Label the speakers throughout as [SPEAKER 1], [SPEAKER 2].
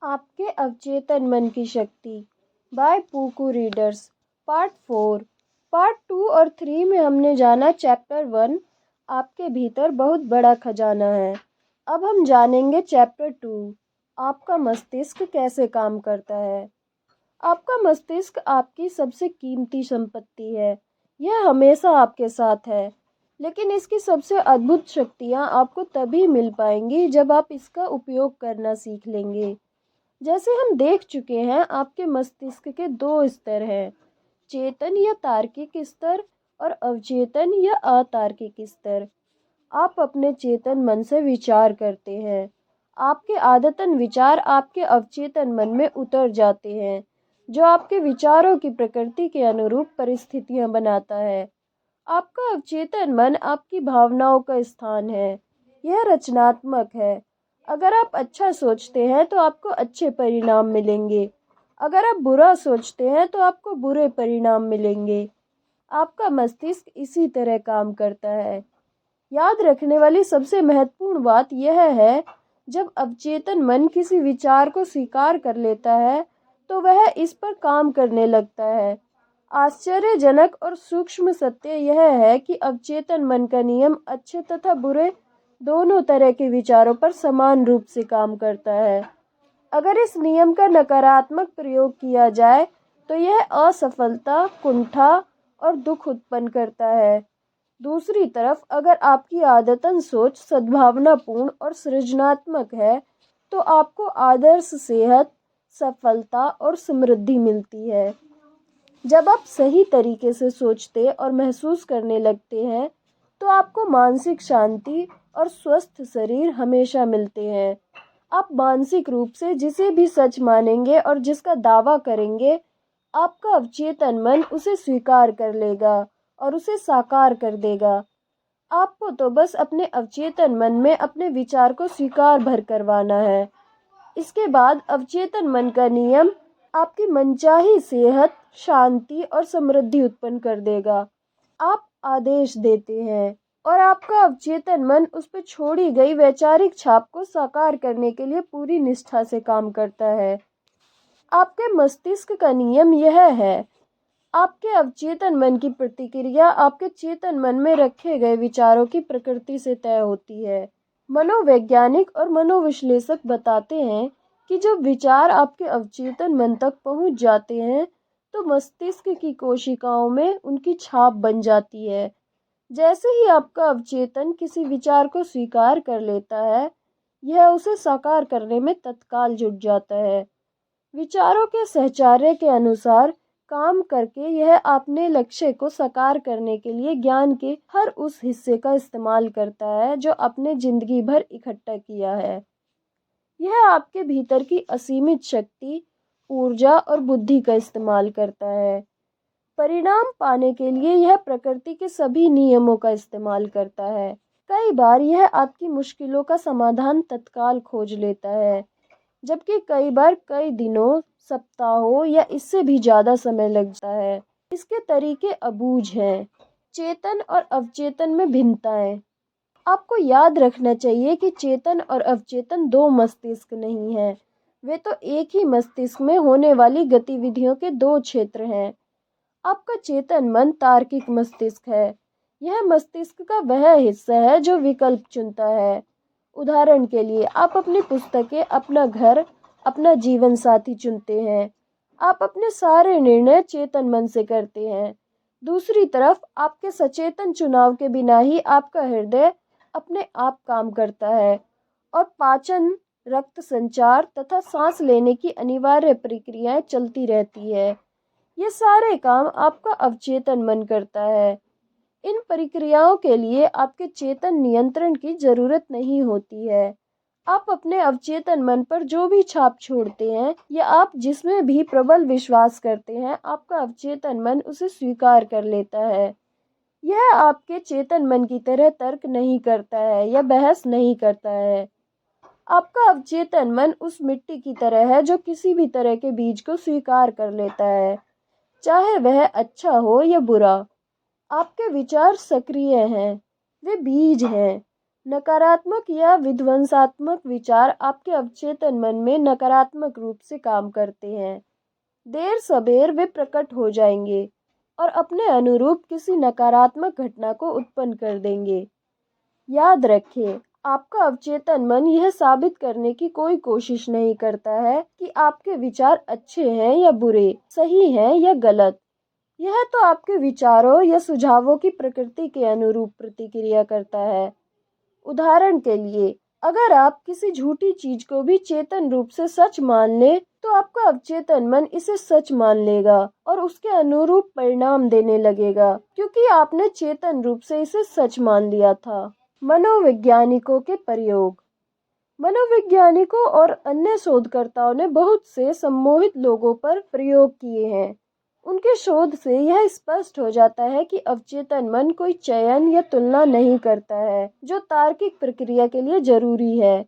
[SPEAKER 1] आपके अवचेतन मन की शक्ति बाय पूकू रीडर्स पार्ट 4। पार्ट 2 और 3 में हमने जाना चैप्टर 1 आपके भीतर बहुत बड़ा खजाना है। अब हम जानेंगे चैप्टर 2 आपका मस्तिष्क कैसे काम करता है। आपका मस्तिष्क आपकी सबसे कीमती संपत्ति है। यह हमेशा आपके साथ है, लेकिन इसकी सबसे अद्भुत शक्तियाँ आपको तभी मिल पाएंगी जब आप इसका उपयोग करना सीख लेंगे। जैसे हम देख चुके हैं, आपके मस्तिष्क के दो स्तर हैं, चेतन या तार्किक स्तर और अवचेतन या अतार्किक स्तर। आप अपने चेतन मन से विचार करते हैं। आपके आदतन विचार आपके अवचेतन मन में उतर जाते हैं, जो आपके विचारों की प्रकृति के अनुरूप परिस्थितियां बनाता है। आपका अवचेतन मन आपकी भावनाओं का स्थान है। यह रचनात्मक है। अगर आप अच्छा सोचते हैं तो आपको अच्छे परिणाम मिलेंगे। अगर आप बुरा सोचते हैं तो आपको बुरे परिणाम मिलेंगे। आपका मस्तिष्क इसी तरह काम करता है। याद रखने वाली सबसे महत्वपूर्ण बात यह है, जब अवचेतन मन किसी विचार को स्वीकार कर लेता है तो वह इस पर काम करने लगता है। आश्चर्यजनक और सूक्ष्म सत्य यह है कि अवचेतन मन का नियम अच्छे तथा बुरे दोनों तरह के विचारों पर समान रूप से काम करता है। अगर इस नियम का नकारात्मक प्रयोग किया जाए तो यह असफलता, कुंठा और दुख उत्पन्न करता है। दूसरी तरफ अगर आपकी आदतन सोच सद्भावनापूर्ण और सृजनात्मक है तो आपको आदर्श सेहत, सफलता और समृद्धि मिलती है। जब आप सही तरीके से सोचते और महसूस करने लगते हैं तो आपको मानसिक शांति और स्वस्थ शरीर हमेशा मिलते हैं। आप मानसिक रूप से जिसे भी सच मानेंगे और जिसका दावा करेंगे, आपका अवचेतन मन उसे स्वीकार कर लेगा और उसे साकार कर देगा। आपको तो बस अपने अवचेतन मन में अपने विचार को स्वीकार भर करवाना है। इसके बाद अवचेतन मन का नियम आपकी मनचाही सेहत, शांति और समृद्धि उत्पन्न कर देगा। आप आदेश देते हैं और आपका अवचेतन मन उस पर छोड़ी गई वैचारिक छाप को साकार करने के लिए पूरी निष्ठा से काम करता है। आपके मस्तिष्क का नियम यह है, आपके अवचेतन मन की प्रतिक्रिया आपके चेतन मन में रखे गए विचारों की प्रकृति से तय होती है। मनोवैज्ञानिक और मनोविश्लेषक बताते हैं कि जब विचार आपके अवचेतन मन तक पहुंच जाते हैं तो मस्तिष्क की कोशिकाओं में उनकी छाप बन जाती है। जैसे ही आपका अवचेतन किसी विचार को स्वीकार कर लेता है, यह उसे साकार करने में तत्काल जुट जाता है। विचारों के सहचर्य के अनुसार काम करके यह अपने लक्ष्य को साकार करने के लिए ज्ञान के हर उस हिस्से का इस्तेमाल करता है जो आपने जिंदगी भर इकट्ठा किया है। यह आपके भीतर की असीमित शक्ति, ऊर्जा और बुद्धि का इस्तेमाल करता है। परिणाम पाने के लिए यह प्रकृति के सभी नियमों का इस्तेमाल करता है। कई बार यह आपकी मुश्किलों का समाधान तत्काल खोज लेता है, जबकि कई बार कई दिनों, सप्ताहों या इससे भी ज़्यादा समय लगता है। इसके तरीके अबूझ हैं। चेतन और अवचेतन में भिन्नताएं। आपको याद रखना चाहिए कि चेतन और अवचेतन दो मस्तिष्क नहीं हैं। वे तो एक ही मस्तिष्क में होने वाली गतिविधियों के दो क्षेत्र हैं। आपका चेतन मन तार्किक मस्तिष्क है। यह मस्तिष्क का वह हिस्सा है जो विकल्प चुनता है। उदाहरण के लिए, आप अपनी पुस्तकें, अपना घर, अपना जीवन साथी चुनते हैं। आप अपने सारे निर्णय चेतन मन से करते हैं। दूसरी तरफ आपके सचेतन चुनाव के बिना ही आपका हृदय अपने आप काम करता है और पाचन, रक्त संचार तथा सांस लेने की अनिवार्य प्रक्रियाएं चलती रहती है। ये सारे काम आपका अवचेतन मन करता है। इन प्रक्रियाओं के लिए आपके चेतन नियंत्रण की जरूरत नहीं होती है। आप अपने अवचेतन मन पर जो भी छाप छोड़ते हैं या आप जिसमें भी प्रबल विश्वास करते हैं, आपका अवचेतन मन उसे स्वीकार कर लेता है। यह आपके चेतन मन की तरह तर्क नहीं करता है या बहस नहीं करता है। आपका अवचेतन मन उस मिट्टी की तरह है जो किसी भी तरह के बीज को स्वीकार कर लेता है, चाहे वह अच्छा हो या बुरा। आपके विचार सक्रिय हैं, वे बीज हैं। नकारात्मक या विध्वंसात्मक विचार आपके अवचेतन मन में नकारात्मक रूप से काम करते हैं। देर सबेर वे प्रकट हो जाएंगे और अपने अनुरूप किसी नकारात्मक घटना को उत्पन्न कर देंगे। याद रखें, आपका अवचेतन मन यह साबित करने की कोई कोशिश नहीं करता है कि आपके विचार अच्छे हैं या बुरे, सही हैं या गलत। यह तो आपके विचारों या सुझावों की प्रकृति के अनुरूप प्रतिक्रिया करता है। उदाहरण के लिए, अगर आप किसी झूठी चीज को भी चेतन रूप से सच मान लें, तो आपका अवचेतन मन इसे सच मान लेगा और उसके अनुरूप परिणाम देने लगेगा, क्योंकि आपने चेतन रूप से इसे सच मान लिया था। मनोवैज्ञानिकों के प्रयोग। मनोवैज्ञानिकों और अन्य शोधकर्ताओं ने बहुत से सम्मोहित लोगों पर प्रयोग किए हैं। उनके शोध से यह स्पष्ट हो जाता है कि अवचेतन मन कोई चयन या तुलना नहीं करता है जो तार्किक प्रक्रिया के लिए जरूरी है।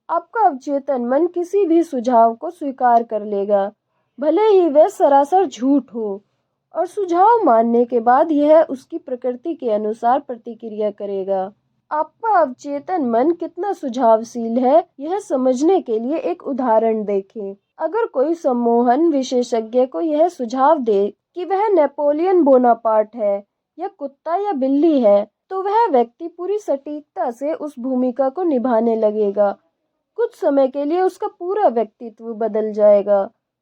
[SPEAKER 1] आपका अवचेतन मन किसी भी सुझाव को स्वीकार कर लेगा, भले ही वह सरासर झूठ हो, और सुझाव मानने के बाद यह उसकी प्रकृति के अनुसार प्रतिक्रिया करेगा। आपका अवचेतन मन कितना सुझावशील है, यह समझने के लिए एक उदाहरण देखें। अगर कोई सम्मोहन विशेषज्ञ को यह सुझाव दे कि वह नेपोलियन बोनापार्ट है या कुत्ता या बिल्ली है, तो वह व्यक्ति पूरी सटीकता से उस भूमिका को निभाने लगेगा। कुछ समय के लिए उसका पूरा व्यक्तित्व बदल जाएगा।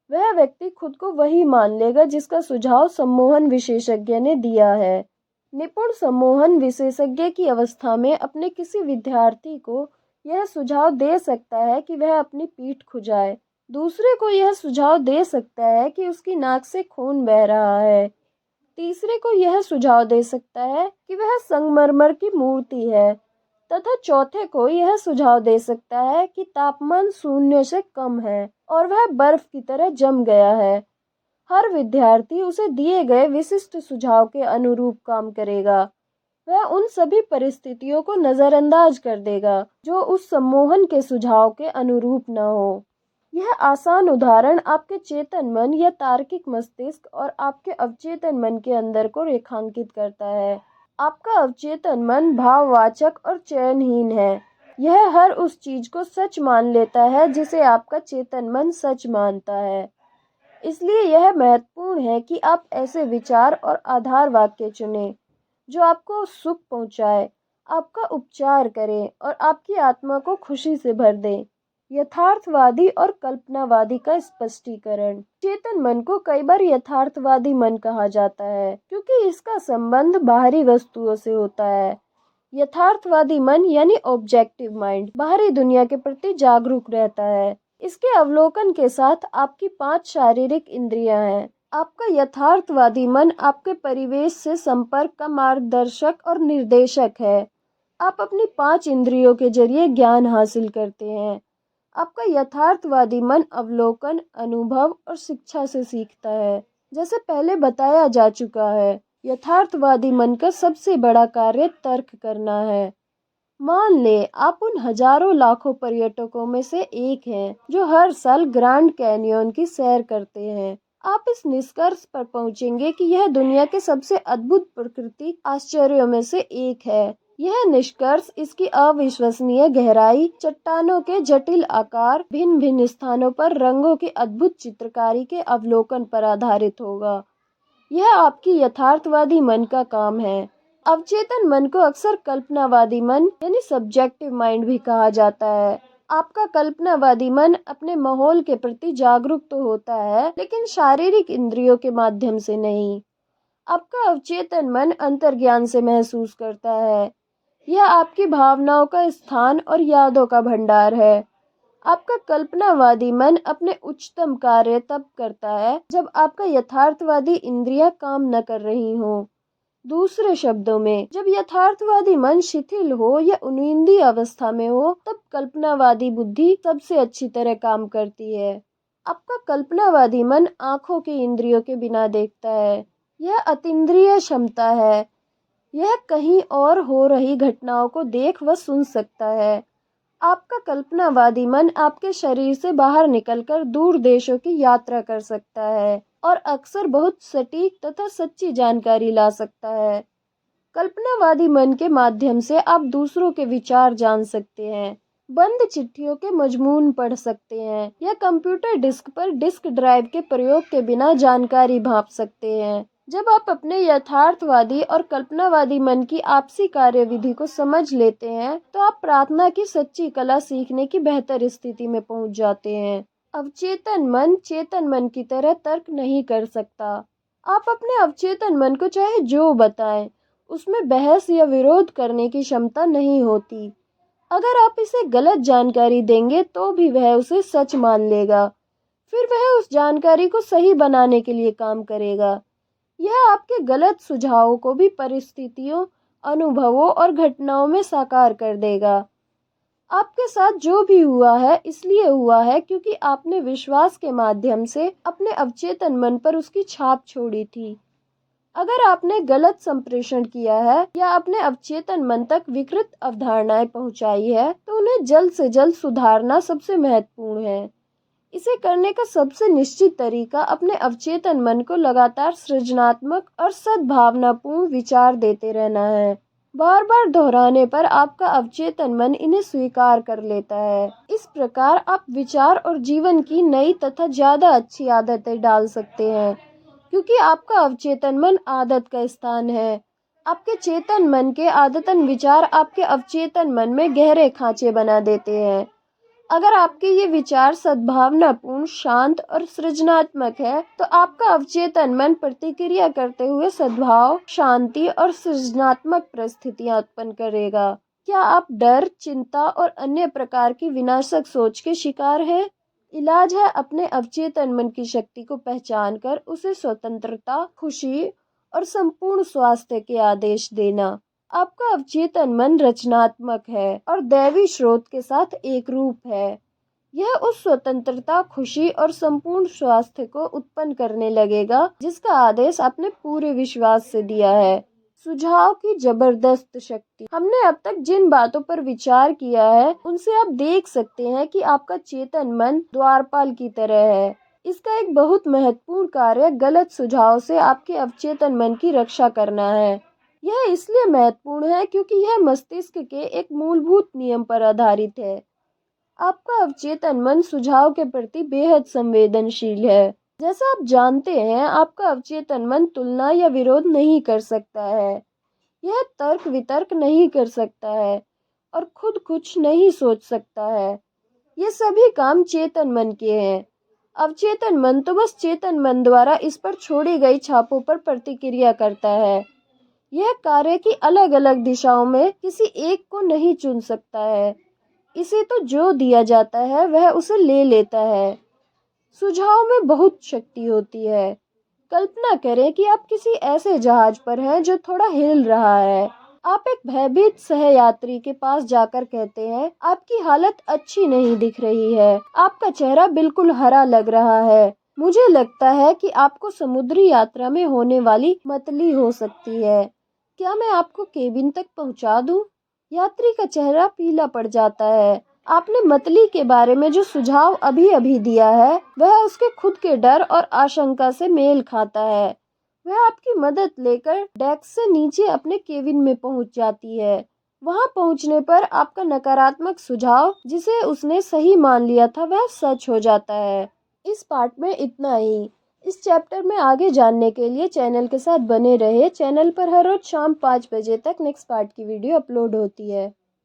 [SPEAKER 1] वह व्यक्ति खुद को वही मान लेगा जिसका सुझाव सम्मोहन विशेषज्ञ ने दिया है। निपुण सम्मोहन विशेषज्ञ की अवस्था में अपने किसी विद्यार्थी को यह सुझाव दे सकता है कि वह अपनी पीठ खुजाए। दूसरे को यह सुझाव दे सकता है कि उसकी नाक से खून बह रहा है। तीसरे को यह सुझाव दे सकता है कि वह संगमरमर की मूर्ति है, तथा चौथे को यह सुझाव दे सकता है कि तापमान 0 से कम है और वह बर्फ की तरह जम गया है। हर विद्यार्थी उसे दिए गए विशिष्ट सुझाव के अनुरूप काम करेगा। वह उन सभी परिस्थितियों को नजरअंदाज कर देगा जो उस सम्मोहन के सुझाव के अनुरूप न हो। यह आसान उदाहरण आपके चेतन मन या तार्किक मस्तिष्क और आपके अवचेतन मन के अंदर को रेखांकित करता है। आपका अवचेतन मन भाववाचक और चयनहीन है। यह हर उस चीज को सच मान लेता है जिसे आपका चेतन मन सच मानता है। इसलिए यह महत्वपूर्ण है कि आप ऐसे विचार और आधार वाक्य चुनें जो आपको सुख पहुंचाए, आपका उपचार करें और आपकी आत्मा को खुशी से भर दें। यथार्थवादी और कल्पनावादी का स्पष्टीकरण। चेतन मन को कई बार यथार्थवादी मन कहा जाता है क्योंकि इसका संबंध बाहरी वस्तुओं से होता है। यथार्थवादी मन यानी ऑब्जेक्टिव माइंड बाहरी दुनिया के प्रति जागरूक रहता है। इसके अवलोकन के साथ आपकी 5 शारीरिक इंद्रियां हैं। आपका यथार्थवादी मन आपके परिवेश से संपर्क का मार्गदर्शक और निर्देशक है। आप अपनी 5 इंद्रियों के जरिए ज्ञान हासिल करते हैं। आपका यथार्थवादी मन अवलोकन, अनुभव और शिक्षा से सीखता है। जैसे पहले बताया जा चुका है, यथार्थवादी मन का सबसे बड़ा कार्य तर्क करना है। मान ले आप उन हजारों लाखों पर्यटकों में से एक हैं जो हर साल ग्रैंड कैनियन की सैर करते हैं। आप इस निष्कर्ष पर पहुंचेंगे कि यह दुनिया के सबसे अद्भुत प्राकृतिक आश्चर्यों में से एक है। यह निष्कर्ष इसकी अविश्वसनीय गहराई, चट्टानों के जटिल आकार, भिन्न भिन्न स्थानों पर रंगों की अद्भुत चित्रकारी के अवलोकन पर आधारित होगा। यह आपकी यथार्थवादी मन का काम है। अवचेतन मन को अक्सर कल्पनावादी मन यानी सब्जेक्टिव माइंड भी कहा जाता है। आपका कल्पनावादी मन अपने माहौल के प्रति जागरूक तो होता है, लेकिन शारीरिक इंद्रियों के माध्यम से नहीं। आपका अवचेतन मन अंतर्ज्ञान से महसूस करता है। यह आपकी भावनाओं का स्थान और यादों का भंडार है। आपका कल्पनावादी मन अपने उच्चतम कार्य तब करता है जब आपका यथार्थवादी इंद्रियां काम न कर रही हों। दूसरे शब्दों में, जब यथार्थवादी मन शिथिल हो या उन्नींदी अवस्था में हो, तब कल्पनावादी बुद्धि सबसे अच्छी तरह काम करती है। आपका कल्पनावादी मन आंखों के इंद्रियों के बिना देखता है। यह अतीन्द्रिय क्षमता है। यह कहीं और हो रही घटनाओं को देख व सुन सकता है। आपका कल्पनावादी मन आपके शरीर से बाहर निकलकर दूर देशों की यात्रा कर सकता है और अक्सर बहुत सटीक तथा सच्ची जानकारी ला सकता है। कल्पनावादी मन के माध्यम से आप दूसरों के विचार जान सकते हैं, बंद चिट्ठियों के मजमून पढ़ सकते हैं या कंप्यूटर डिस्क पर डिस्क ड्राइव के प्रयोग के बिना जानकारी भांप सकते हैं। जब आप अपने यथार्थवादी और कल्पनावादी मन की आपसी कार्यविधि को समझ लेते हैं तो आप प्रार्थना की सच्ची कला सीखने की बेहतर स्थिति में पहुंच जाते हैं। अवचेतन मन चेतन मन की तरह तर्क नहीं कर सकता। आप अपने अवचेतन मन को चाहे जो बताएं, उसमें बहस या विरोध करने की क्षमता नहीं होती। अगर आप इसे गलत जानकारी देंगे तो भी वह उसे सच मान लेगा, फिर वह उस जानकारी को सही बनाने के लिए काम करेगा। यह आपके गलत सुझावों को भी परिस्थितियों, अनुभवों और घटनाओं में साकार कर देगा। आपके साथ जो भी हुआ है इसलिए हुआ है क्योंकि आपने विश्वास के माध्यम से अपने अवचेतन मन पर उसकी छाप छोड़ी थी। अगर आपने गलत संप्रेषण किया है या अपने अवचेतन मन तक विकृत अवधारणाएं पहुंचाई है तो उन्हें जल्द से जल्द सुधारना सबसे महत्वपूर्ण है। इसे करने का सबसे निश्चित तरीका अपने अवचेतन मन को लगातार सृजनात्मक और सद्भावनापूर्ण विचार देते रहना है। बार बार दोहराने पर आपका अवचेतन मन इन्हें स्वीकार कर लेता है। इस प्रकार आप विचार और जीवन की नई तथा ज्यादा अच्छी आदतें डाल सकते हैं, क्योंकि आपका अवचेतन मन आदत का स्थान है। आपके चेतन मन के आदतन विचार आपके अवचेतन मन में गहरे खांचे बना देते हैं। अगर आपके ये विचार सद्भावनापूर्ण, शांत और सृजनात्मक है तो आपका अवचेतन मन प्रतिक्रिया करते हुए सद्भाव, शांति और सृजनात्मक परिस्थितियां उत्पन्न करेगा। क्या आप डर, चिंता और अन्य प्रकार की विनाशक सोच के शिकार हैं? इलाज है अपने अवचेतन मन की शक्ति को पहचान कर उसे स्वतंत्रता, खुशी और संपूर्ण स्वास्थ्य के आदेश देना। आपका अवचेतन मन रचनात्मक है और दैवी स्रोत के साथ एक रूप है। यह उस स्वतंत्रता, खुशी और संपूर्ण स्वास्थ्य को उत्पन्न करने लगेगा जिसका आदेश आपने पूरे विश्वास से दिया है। सुझाव की जबरदस्त शक्ति। हमने अब तक जिन बातों पर विचार किया है उनसे आप देख सकते हैं कि आपका चेतन मन द्वारपाल की तरह है। इसका एक बहुत महत्वपूर्ण कार्य गलत सुझाव से आपके अवचेतन मन की रक्षा करना है। यह इसलिए महत्वपूर्ण है क्योंकि यह मस्तिष्क के एक मूलभूत नियम पर आधारित है। आपका अवचेतन मन सुझाव के प्रति बेहद संवेदनशील है। जैसा आप जानते हैं, आपका अवचेतन मन तुलना या विरोध नहीं कर सकता है। यह तर्क वितर्क नहीं कर सकता है और खुद कुछ नहीं सोच सकता है। ये सभी काम चेतन मन के हैं। अवचेतन मन तो बस चेतन मन द्वारा इस पर छोड़ी गई छापों पर प्रतिक्रिया करता है। यह कार्य की अलग अलग दिशाओं में किसी एक को नहीं चुन सकता है। इसे तो जो दिया जाता है वह उसे ले लेता है। सुझाव में बहुत शक्ति होती है। कल्पना करें कि आप किसी ऐसे जहाज पर हैं जो थोड़ा हिल रहा है। आप एक भयभीत सहयात्री के पास जाकर कहते हैं, आपकी हालत अच्छी नहीं दिख रही है, आपका चेहरा बिल्कुल हरा लग रहा है, मुझे लगता है कि आपको समुद्री यात्रा में होने वाली मतली हो सकती है। क्या मैं आपको केबिन तक पहुंचा दूं? यात्री का चेहरा पीला पड़ जाता है। आपने मतली के बारे में जो सुझाव अभी अभी दिया है वह उसके खुद के डर और आशंका से मेल खाता है। वह आपकी मदद लेकर डेस्क से नीचे अपने केबिन में पहुंच जाती है। वहां पहुंचने पर आपका नकारात्मक सुझाव जिसे उसने सही मान लिया था वह सच हो जाता है। इस पार्ट में इतना ही। इस चैप्टर में आगे जानने के लिए चैनल के साथ बने रहे। चैनल पर हर रोज शाम 5 बजे तक नेक्स्ट पार्ट की वीडियो अपलोड होती है।